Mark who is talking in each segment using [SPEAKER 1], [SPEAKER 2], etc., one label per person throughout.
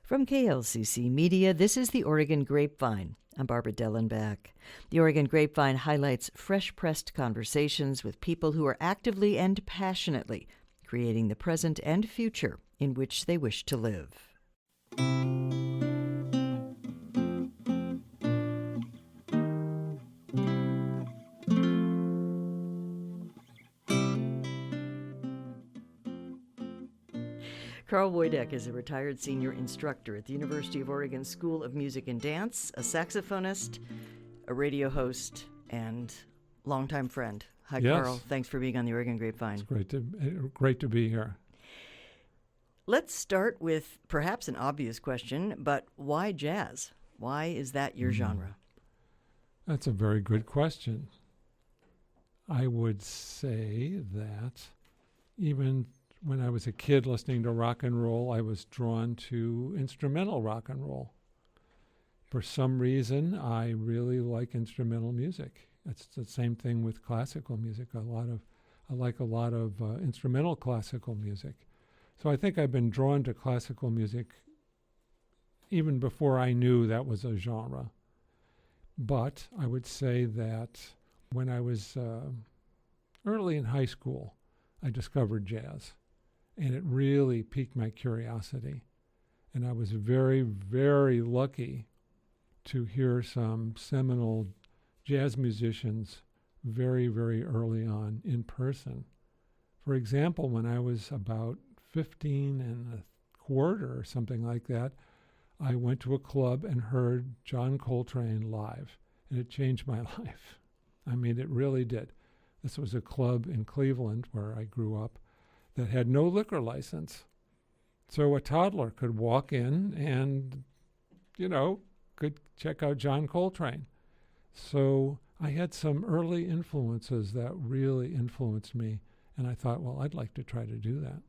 [SPEAKER 1] From KLCC Media, this is the Oregon Grapevine. I'm Barbara Dellenback. The Oregon Grapevine highlights fresh-pressed conversations with people who are actively and passionately creating the present and future in which they wish to live. Carl Woideck is a retired senior instructor at the University of Oregon School of Music and Dance, a saxophonist, a radio host, and longtime friend. Hi,
[SPEAKER 2] Yes.
[SPEAKER 1] Carl. Thanks for being on the Oregon Grapevine.
[SPEAKER 2] It's great to be here.
[SPEAKER 1] Let's start with perhaps an obvious question, but why jazz? Why is that your genre?
[SPEAKER 2] That's a very good question. I would say that even when I was a kid listening to rock and roll, I was drawn to instrumental rock and roll. For some reason, I really like instrumental music. It's the same thing with classical music. I like a lot of instrumental classical music. So I think I've been drawn to classical music even before I knew that was a genre. But I would say that when I was early in high school, I discovered jazz. And it really piqued my curiosity. And I was very, very lucky to hear some seminal jazz musicians very, very early on in person. For example, when I was about 15 and a quarter or something like that, I went to a club and heard John Coltrane live. And it changed my life. I mean, it really did. This was a club in Cleveland where I grew up that had no liquor license. So a toddler could walk in and, could check out John Coltrane. So I had some early influences that really influenced me. And I thought, well, I'd like to try to do that.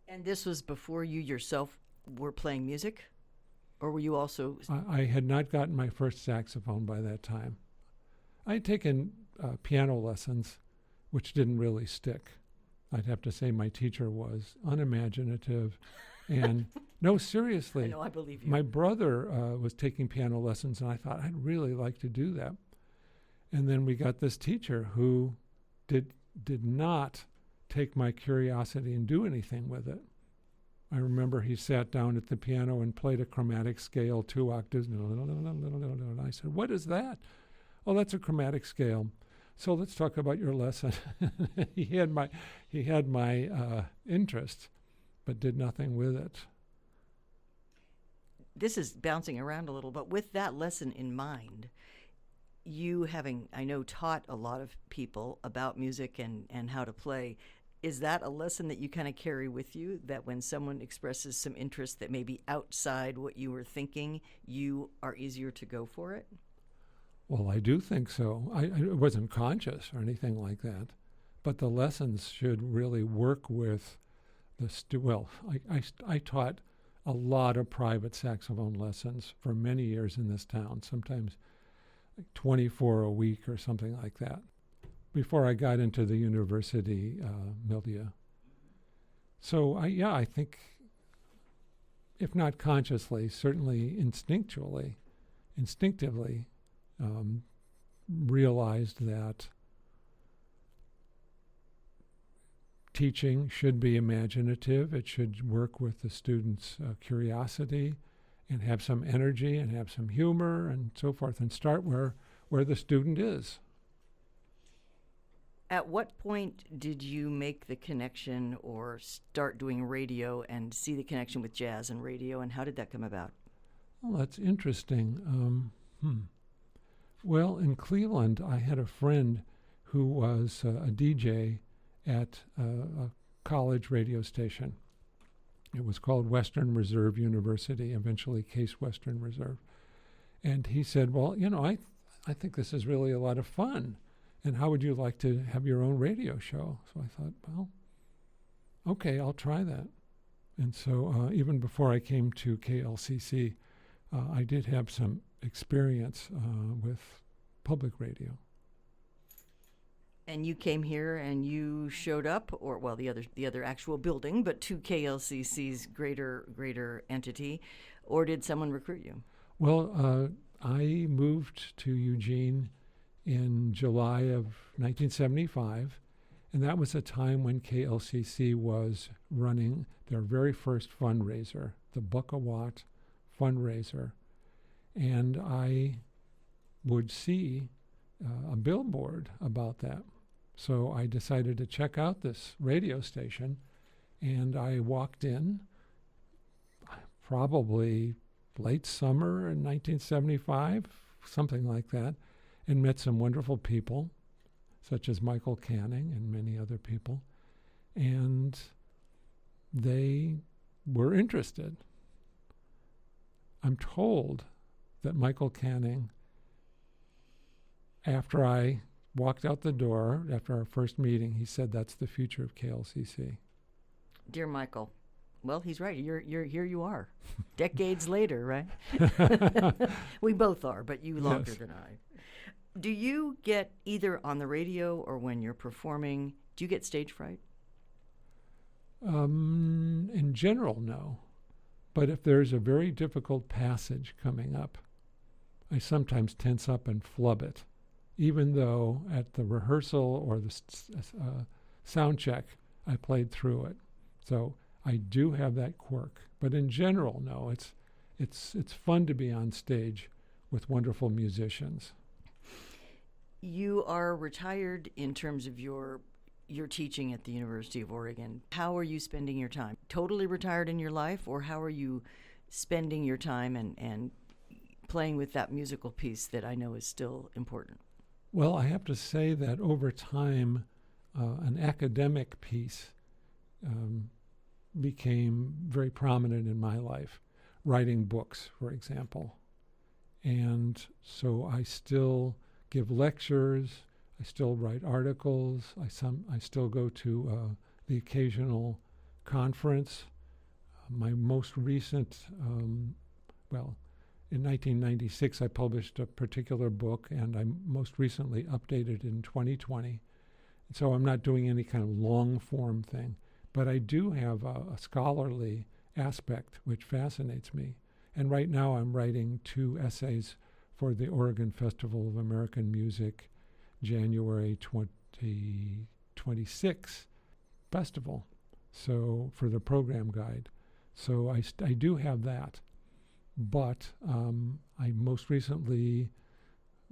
[SPEAKER 1] And this was before you yourself were playing music? Or were you also...
[SPEAKER 2] I had not gotten my first saxophone by that time. I had taken piano lessons, which didn't really stick. I'd have to say my teacher was unimaginative. And no, seriously.
[SPEAKER 1] I know, I believe you.
[SPEAKER 2] My brother was taking piano lessons, and I thought, I'd really like to do that. And then we got this teacher who did not take my curiosity and do anything with it. I remember he sat down at the piano and played a chromatic scale, 2 octaves. And I said, what is that? Oh, that's a chromatic scale. So let's talk about your lesson. He had my interest, but did nothing with it.
[SPEAKER 1] This is bouncing around a little, but with that lesson in mind, you having, I know, taught a lot of people about music and how to play, is that a lesson that you kind of carry with you, that when someone expresses some interest that may be outside what you were thinking, you are easier to go for it?
[SPEAKER 2] Well, I do think so. I wasn't conscious or anything like that, but the lessons should really work with the I taught a lot of private saxophone lessons for many years in this town, sometimes like 24 a week or something like that, before I got into the university milieu. So I think, if not consciously, certainly instinctively, realized that teaching should be imaginative. It should work with the student's curiosity and have some energy and have some humor and so forth, and start where the student is.
[SPEAKER 1] At what point did you make the connection or start doing radio and see the connection with jazz and radio, and how did that come about?
[SPEAKER 2] Well, that's interesting. Well, in Cleveland, I had a friend who was a DJ at a college radio station. It was called Western Reserve University, eventually Case Western Reserve. And he said, well, I think this is really a lot of fun. And how would you like to have your own radio show? So I thought, well, okay, I'll try that. And so even before I came to KLCC, I did have some experience with public radio.
[SPEAKER 1] And you came here and you showed up, or well, the other actual building, but to KLCC's greater entity, or did someone recruit you?
[SPEAKER 2] Well, I moved to Eugene in July of 1975, and that was a time when KLCC was running their very first fundraiser, the Buck-A-Watt fundraiser, and I would see a billboard about that. So I decided to check out this radio station, and I walked in probably late summer in 1975, something like that, and met some wonderful people, such as Michael Canning and many other people, and they were interested. I'm told that Michael Canning, after I walked out the door, after our first meeting, he said, "That's the future of KLCC."
[SPEAKER 1] Dear Michael, well, he's right. You're here. You are, decades later, right? We both are, but you longer
[SPEAKER 2] Yes.
[SPEAKER 1] than I. Do you get, either on the radio or when you're performing, do you get stage fright?
[SPEAKER 2] In general, no. But if there's a very difficult passage coming up, I sometimes tense up and flub it, even though at the rehearsal or the sound check, I played through it. So I do have that quirk. But in general, no. It's fun to be on stage with wonderful musicians.
[SPEAKER 1] You are retired in terms of your teaching at the University of Oregon. How are you spending your time? Totally retired in your life, or how are you spending your time and playing with that musical piece that I know is still important?
[SPEAKER 2] Well, I have to say that over time, an academic piece became very prominent in my life, writing books, for example. And so I still give lectures, I still write articles, I still go to the occasional conference. My most recent, in 1996, I published a particular book, and I most recently updated it in 2020. So I'm not doing any kind of long-form thing. But I do have a scholarly aspect which fascinates me. And right now I'm writing 2 essays for the Oregon Festival of American Music January 2026 festival, so for the program guide. So I do have that. But I most recently,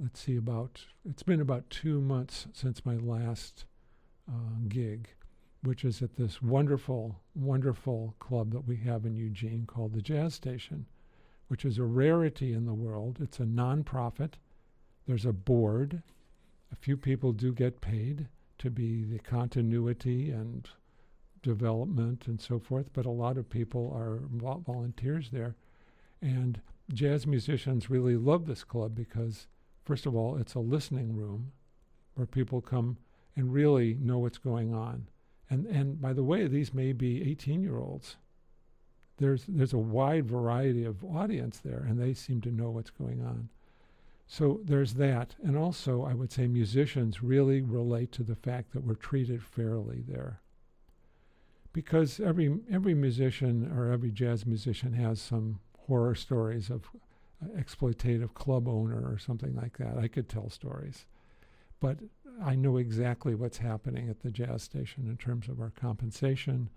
[SPEAKER 2] it's been about 2 months since my last gig, which is at this wonderful, wonderful club that we have in Eugene called the Jazz Station, which is a rarity in the world. It's a nonprofit. There's a board. A few people do get paid to be the continuity and development and so forth, but a lot of people are volunteers there. And jazz musicians really love this club because, first of all, it's a listening room where people come and really know what's going on. And by the way, these may be 18-year-olds. There's a wide variety of audience there, and they seem to know what's going on. So there's that. And also, I would say musicians really relate to the fact that we're treated fairly there. Because every musician or every jazz musician has some horror stories of exploitative club owner or something like that. I could tell stories. But I know exactly what's happening at the jazz station in terms of our compensation,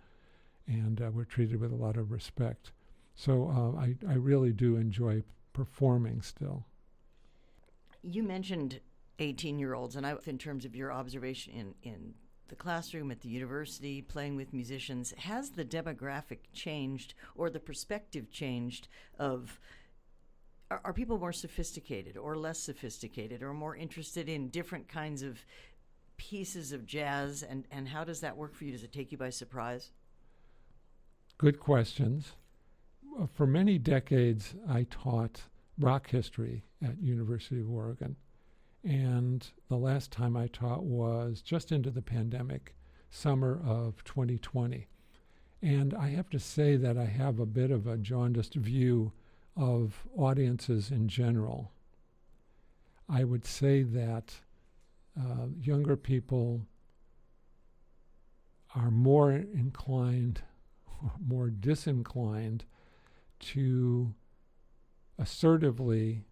[SPEAKER 2] and we're treated with a lot of respect. So I really do enjoy performing still.
[SPEAKER 1] You mentioned 18-year-olds, and in terms of your observation in the classroom at the university, playing with musicians, has the demographic changed or the perspective changed of, are people more sophisticated or less sophisticated or more interested in different kinds of pieces of jazz, and how does that work for you? Does it take you by surprise?
[SPEAKER 2] Good questions. For many decades, I taught rock history at University of Oregon. And the last time I taught was just into the pandemic, summer of 2020. And I have to say that I have a bit of a jaundiced view of audiences in general. I would say that younger people are more inclined, or more disinclined, to assertively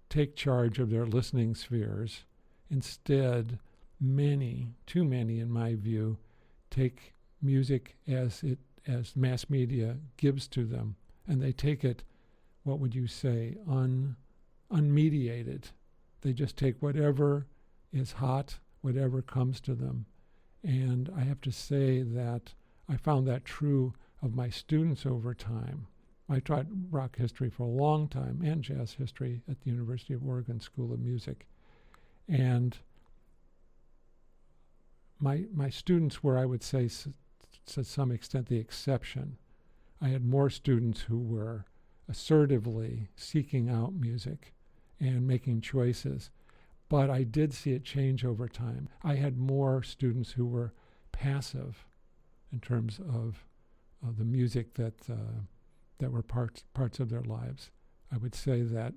[SPEAKER 2] take charge of their listening spheres. Instead, too many in my view, take music as mass media gives to them, and they take it, what would you say, unmediated. They just take whatever is hot, whatever comes to them. And I have to say that I found that true of my students over time. I taught rock history for a long time and jazz history at the University of Oregon School of Music. And my students were, I would say, to some extent, the exception. I had more students who were assertively seeking out music and making choices. But I did see it change over time. I had more students who were passive in terms of the music that were parts of their lives. I would say that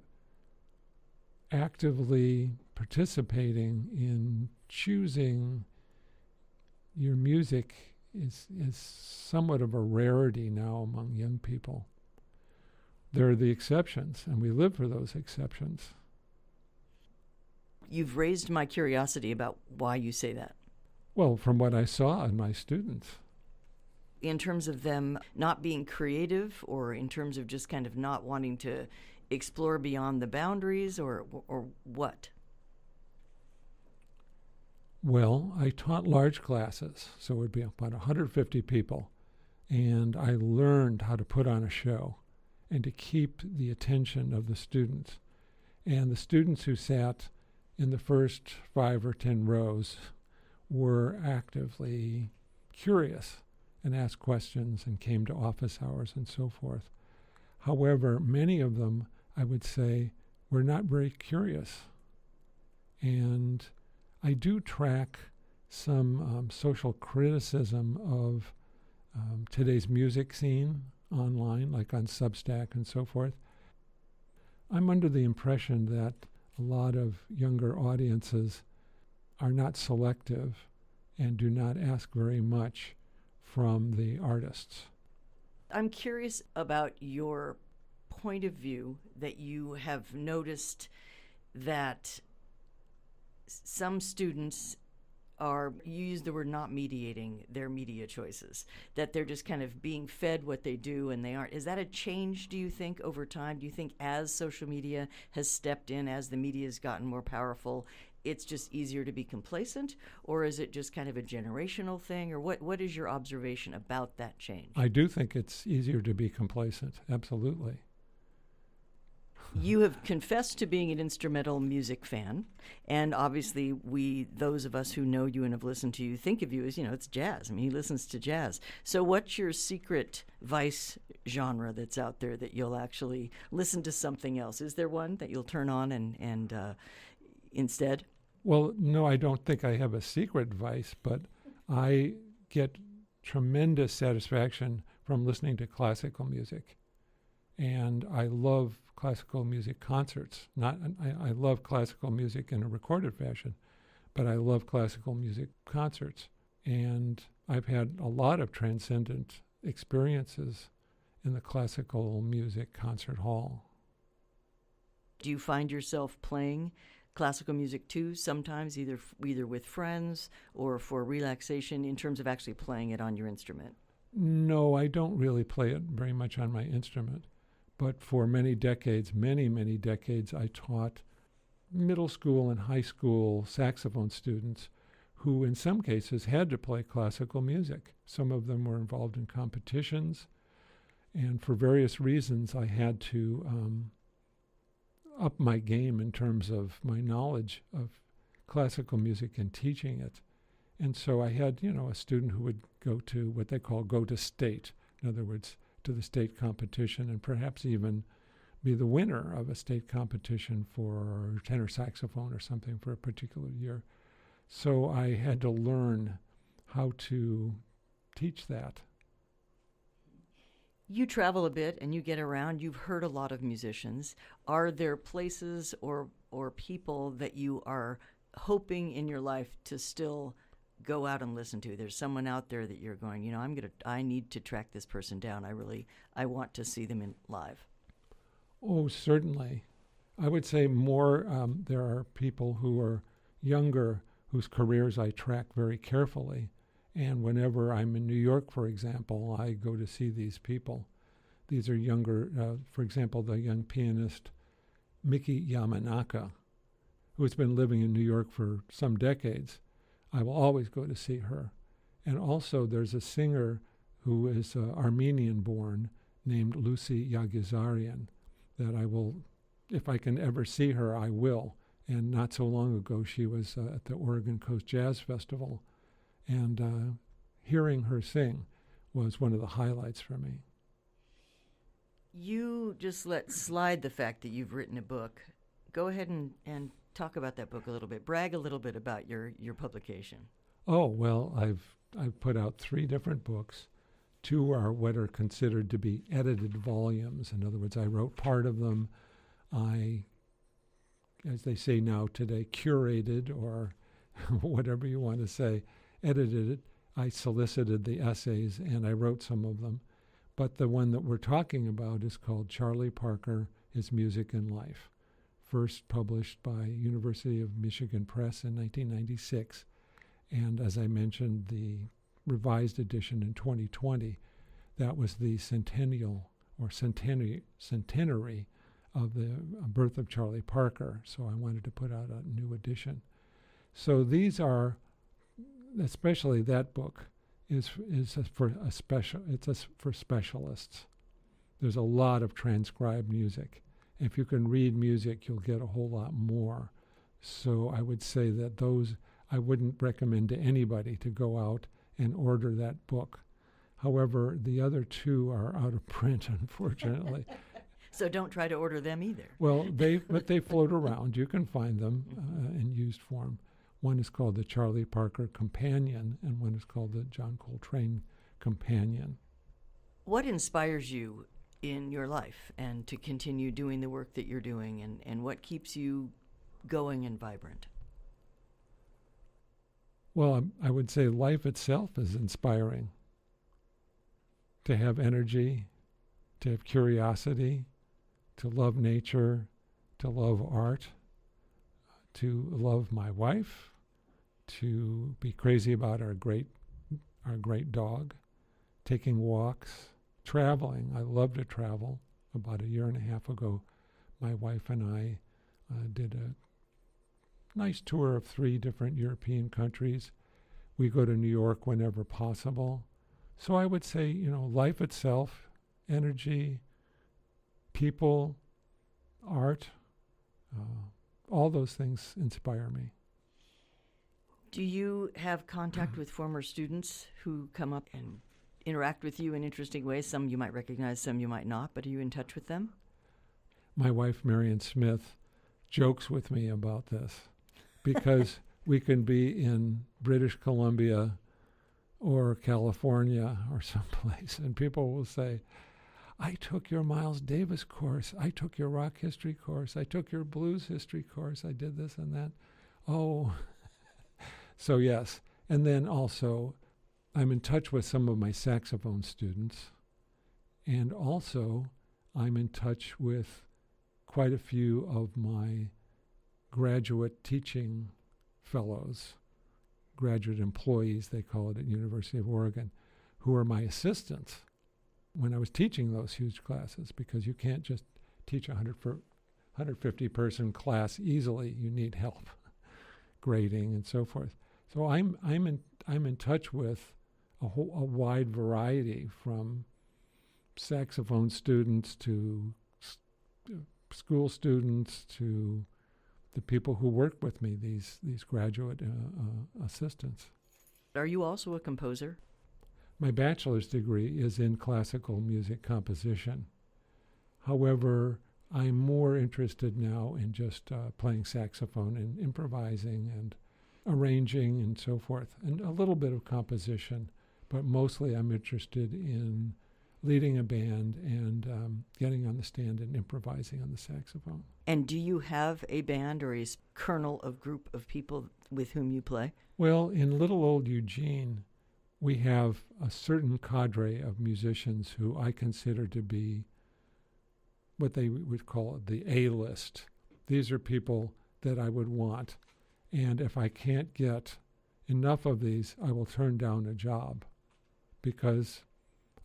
[SPEAKER 2] actively participating in choosing your music is somewhat of a rarity now among young people. There are the exceptions, and we live for those exceptions.
[SPEAKER 1] You've raised my curiosity about why you say that.
[SPEAKER 2] Well, from what I saw in my students.
[SPEAKER 1] In terms of them not being creative, or in terms of just kind of not wanting to explore beyond the boundaries, or what?
[SPEAKER 2] Well, I taught large classes, so it would be about 150 people, and I learned how to put on a show and to keep the attention of the students. And the students who sat in the first 5 or 10 rows were actively curious and asked questions and came to office hours and so forth. However, many of them, I would say, were not very curious. And I do track some social criticism of today's music scene online, like on Substack and so forth. I'm under the impression that a lot of younger audiences are not selective and do not ask very much from the artists.
[SPEAKER 1] I'm curious about your point of view, that you have noticed that some students are, you use the word, not mediating their media choices, that they're just kind of being fed what they do and they aren't. Is that a change, do you think, over time? Do you think as social media has stepped in, as the media has gotten more powerful, it's just easier to be complacent? Or is it just kind of a generational thing? Or what is your observation about that change?
[SPEAKER 2] I do think it's easier to be complacent, absolutely.
[SPEAKER 1] You have confessed to being an instrumental music fan, and obviously those of us who know you and have listened to you, think of you as, it's jazz. I mean, he listens to jazz. So what's your secret vice genre that's out there that you'll actually listen to something else? Is there one that you'll turn on and instead?
[SPEAKER 2] Well, no, I don't think I have a secret vice, but I get tremendous satisfaction from listening to classical music. And I love classical music concerts. I love classical music in a recorded fashion, but I love classical music concerts. And I've had a lot of transcendent experiences in the classical music concert hall.
[SPEAKER 1] Do you find yourself playing classical music too, sometimes either with friends or for relaxation, in terms of actually playing it on your instrument?
[SPEAKER 2] No, I don't really play it very much on my instrument. But for many decades, many decades, I taught middle school and high school saxophone students who in some cases had to play classical music. Some of them were involved in competitions, and for various reasons I had to up my game in terms of my knowledge of classical music and teaching it. And so I had, a student who would go to what they call go to state. In other words, to the state competition, and perhaps even be the winner of a state competition for tenor saxophone or something for a particular year. So I had to learn how to teach that.
[SPEAKER 1] You travel a bit and you get around. You've heard a lot of musicians. Are there places or people that you are hoping in your life to still go out and listen to? There's someone out there that you're going, I need to track this person down. I want to see them in live.
[SPEAKER 2] Oh, certainly. I would say more, there are people who are younger whose careers I track very carefully. And whenever I'm in New York, for example, I go to see these people. These are younger, for example, the young pianist Miki Yamanaka, who has been living in New York for some decades. I will always go to see her. And also there's a singer who is Armenian-born named Lucy Yagizarian that I will, if I can ever see her, I will. And not so long ago, she was at the Oregon Coast Jazz Festival. And hearing her sing was one of the highlights for me.
[SPEAKER 1] You just let slide the fact that you've written a book. Go ahead and talk about that book a little bit. Brag a little bit about your publication.
[SPEAKER 2] Oh, well, I've put out 3 different books. 2 are what are considered to be edited volumes. In other words, I wrote part of them. I, as they say now today, curated, or whatever you want to say, edited it. I solicited the essays and I wrote some of them. But the one that we're talking about is called Charlie Parker, His Music and Life, first published by University of Michigan Press in 1996. And as I mentioned, the revised edition in 2020, that was the centennial or centenary of the birth of Charlie Parker. So I wanted to put out a new edition. So these are, especially that book, is for specialists. There's a lot of transcribed music. If you can read music, you'll get a whole lot more. So I would say that those, I wouldn't recommend to anybody to go out and order that book. However, the other 2 are out of print, unfortunately.
[SPEAKER 1] So don't try to order them either.
[SPEAKER 2] Well, but they float around. You can find them in used form. One is called the Charlie Parker Companion, and one is called the John Coltrane Companion.
[SPEAKER 1] What inspires you in your life and to continue doing the work that you're doing, and what keeps you going and vibrant?
[SPEAKER 2] Well, I would say life itself is inspiring. To have energy, to have curiosity, to love nature, to love art, to love my wife, to be crazy about our great dog, taking walks, traveling. I love to travel. About 1.5 years ago, my wife and I did a nice tour of 3 different European countries. We go to New York whenever possible. So I would say, life itself, energy, people, art, all those things inspire me.
[SPEAKER 1] Do you have contact with former students who come up and interact with you in interesting ways? Some you might recognize, some you might not, but are you in touch with them?
[SPEAKER 2] My wife, Marion Smith, jokes with me about this because we can be in British Columbia or California or someplace, and people will say, I took your Miles Davis course, I took your rock history course, I took your blues history course, I did this and that. Oh, so yes. And then also, I'm in touch with some of my saxophone students, and also I'm in touch with quite a few of my graduate teaching fellows, graduate employees, they call it at University of Oregon, who are my assistants when I was teaching those huge classes, because you can't just teach a 150-person class easily. You need help grading and so forth. So I'm in touch with a wide variety, from saxophone students to school students to the people who work with me, these graduate assistants.
[SPEAKER 1] Are you also a composer?
[SPEAKER 2] My bachelor's degree is in classical music composition. However, I'm more interested now in just playing saxophone and improvising and arranging and so forth, and a little bit of composition, but mostly I'm interested in leading a band and getting on the stand and improvising on the saxophone.
[SPEAKER 1] And do you have a band or a kernel of group of people with whom you play?
[SPEAKER 2] Well, in little old Eugene, we have a certain cadre of musicians who I consider to be what they would call the A-list. These are people that I would want. And if I can't get enough of these, I will turn down a job because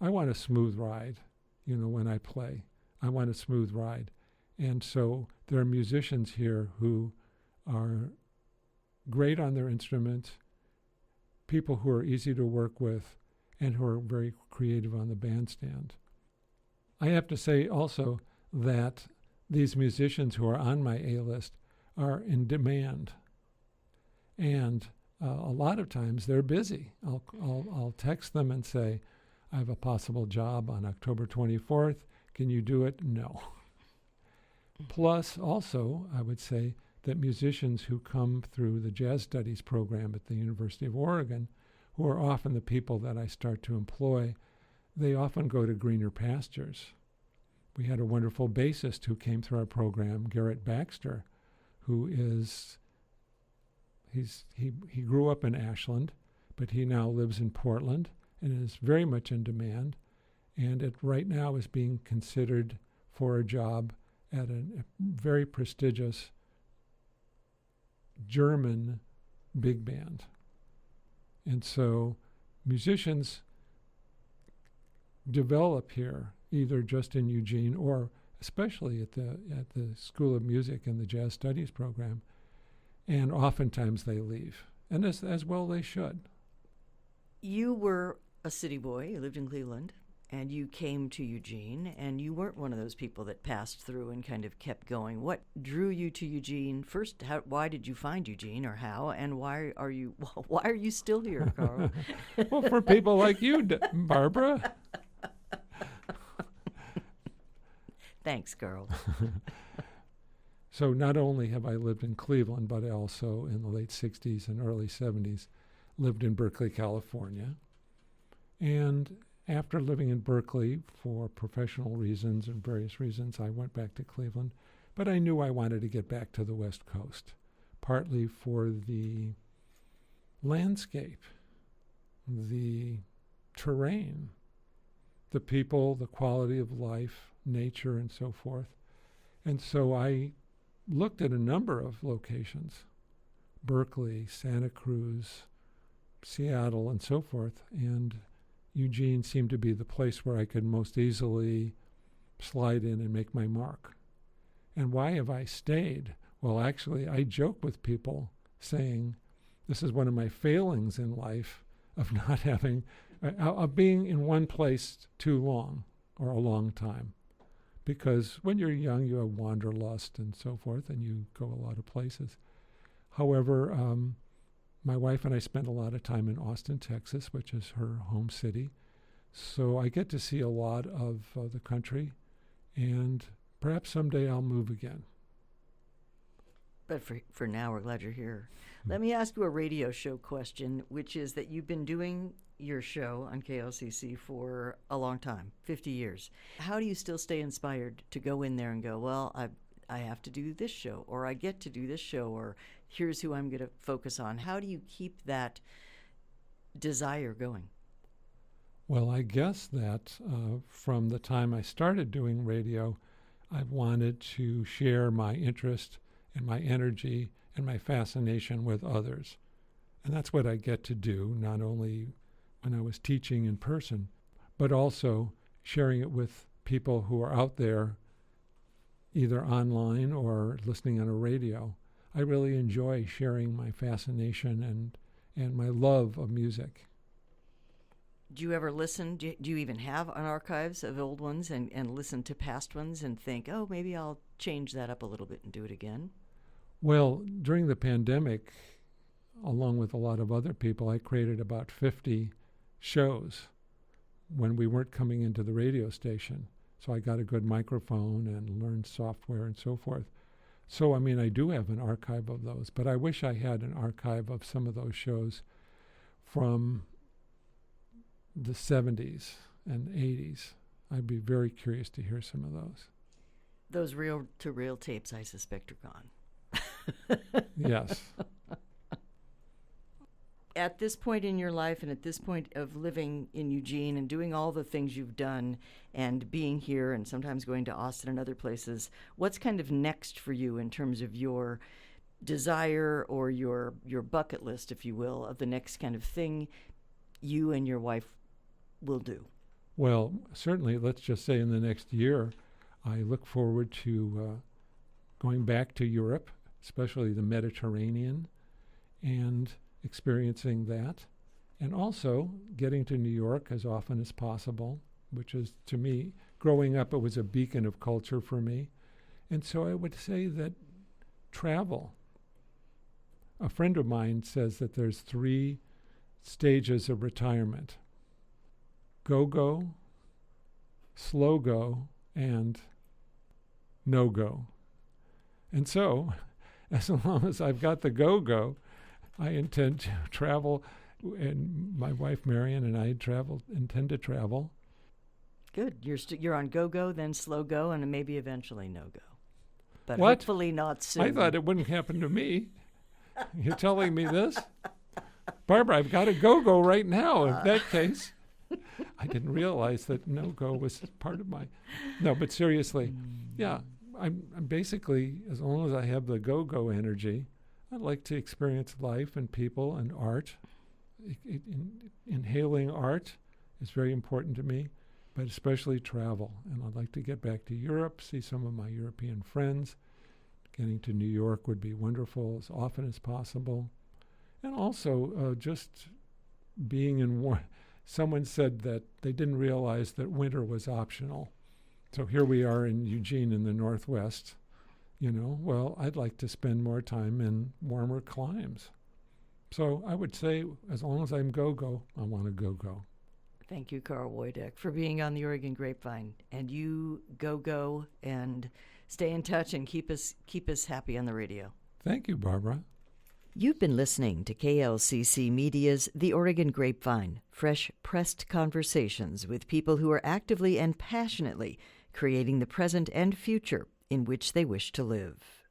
[SPEAKER 2] I want a smooth ride, when I play. I want a smooth ride. And so there are musicians here who are great on their instruments, people who are easy to work with, and who are very creative on the bandstand. I have to say also that these musicians who are on my A-list are in demand. And a lot of times they're busy. I'll text them and say, I have a possible job on October 24th. Can you do it? No. Plus, also, I would say that musicians who come through the jazz studies program at the University of Oregon, who are often the people that I start to employ, they often go to greener pastures. We had a wonderful bassist who came through our program, Garrett Baxter, who is, he grew up in Ashland, but he now lives in Portland and is very much in demand, and it right now is being considered for a job at a very prestigious German big band. And so musicians develop here, either just in Eugene or especially at the School of Music and the Jazz Studies program, and oftentimes they leave, and as well they should.
[SPEAKER 1] You were a city boy, you lived in Cleveland, and you came to Eugene, and you weren't one of those people that passed through and kind of kept going. What drew you to Eugene? First, why did you find Eugene, or how, and why are you still here, Carl?
[SPEAKER 2] Well, for people like you, Barbara.
[SPEAKER 1] Thanks, Carl.
[SPEAKER 2] So not only have I lived in Cleveland, but I also, in the late 60s and early 70s, lived in Berkeley, California. And after living in Berkeley for professional reasons and various reasons, I went back to Cleveland. But I knew I wanted to get back to the West Coast, partly for the landscape, the terrain, the people, the quality of life, nature, and so forth. And so I looked at a number of locations, Berkeley, Santa Cruz, Seattle, and so forth, and Eugene seemed to be the place where I could most easily slide in and make my mark. And why have I stayed? Well, actually, I joke with people saying this is one of my failings in life of not having, of being in one place too long or a long time. Because when you're young, you have wanderlust and so forth, and you go a lot of places. However, my wife and I spent a lot of time in Austin, Texas, which is her home city. So I get to see a lot of the country, and perhaps someday I'll move again.
[SPEAKER 1] But for now, we're glad you're here. Let me ask you a radio show question, which is that you've been doing your show on KLCC for a long time, 50 years. How do you still stay inspired to go in there and go, well, I have to do this show, or I get to do this show, or here's who I'm going to focus on? How do you keep that desire going?
[SPEAKER 2] Well, I guess that from the time I started doing radio, I've wanted to share my interest and my energy and my fascination with others. And that's what I get to do, not only when I was teaching in person, but also sharing it with people who are out there, either online or listening on a radio. I really enjoy sharing my fascination and my love of music.
[SPEAKER 1] Do you ever listen? Do you even have an archives of old ones and listen to past ones and think, oh, maybe I'll change that up a little bit and do it again?
[SPEAKER 2] Well, during the pandemic, along with a lot of other people, I created about 50 shows when we weren't coming into the radio station. So I got a good microphone and learned software and so forth. So, I mean, I do have an archive of those, but I wish I had an archive of some of those shows from the 70s and 80s I'd be very curious to hear some of those.
[SPEAKER 1] Those reel-to-reel tapes, I suspect, are gone.
[SPEAKER 2] Yes.
[SPEAKER 1] At this point in your life and at this point of living in Eugene and doing all the things you've done and being here and sometimes going to Austin and other places, what's kind of next for you in terms of your desire or your bucket list, if you will, of the next kind of thing you and your wife will do?
[SPEAKER 2] Well, certainly, let's just say in the next year, I look forward to going back to Europe, especially the Mediterranean, and experiencing that, and also getting to New York as often as possible, which is, to me, growing up, it was a beacon of culture for me. And so I would say that travel. A friend of mine says that there's 3 stages of retirement: go-go, slow-go, and no-go. And so, as long as I've got the go-go, I intend to travel, and my wife Marion and I intend to travel.
[SPEAKER 1] Good. You're on go-go, then slow-go, and maybe eventually no-go. But
[SPEAKER 2] What?
[SPEAKER 1] hopefully not soon.
[SPEAKER 2] I thought it wouldn't happen to me. You're telling me this? Barbara, I've got a go-go right now. In that case, I didn't realize that no-go was part of my... No, but seriously, yeah, I'm basically, as long as I have the go-go energy, I'd like to experience life and people and art. Inhaling art is very important to me, but especially travel. And I'd like to get back to Europe, see some of my European friends. Getting to New York would be wonderful as often as possible. And also just being in warm. Someone said that they didn't realize that winter was optional. So here we are in Eugene in the Northwest. Well, I'd like to spend more time in warmer climes. So I would say, as long as I'm go-go, I want to go-go.
[SPEAKER 1] Thank you, Carl Woideck, for being on the Oregon Grapevine. And you go and stay in touch and keep us happy on the radio.
[SPEAKER 2] Thank you, Barbara.
[SPEAKER 1] You've been listening to KLCC Media's The Oregon Grapevine, fresh pressed conversations with people who are actively and passionately creating the present and future in which they wish to live.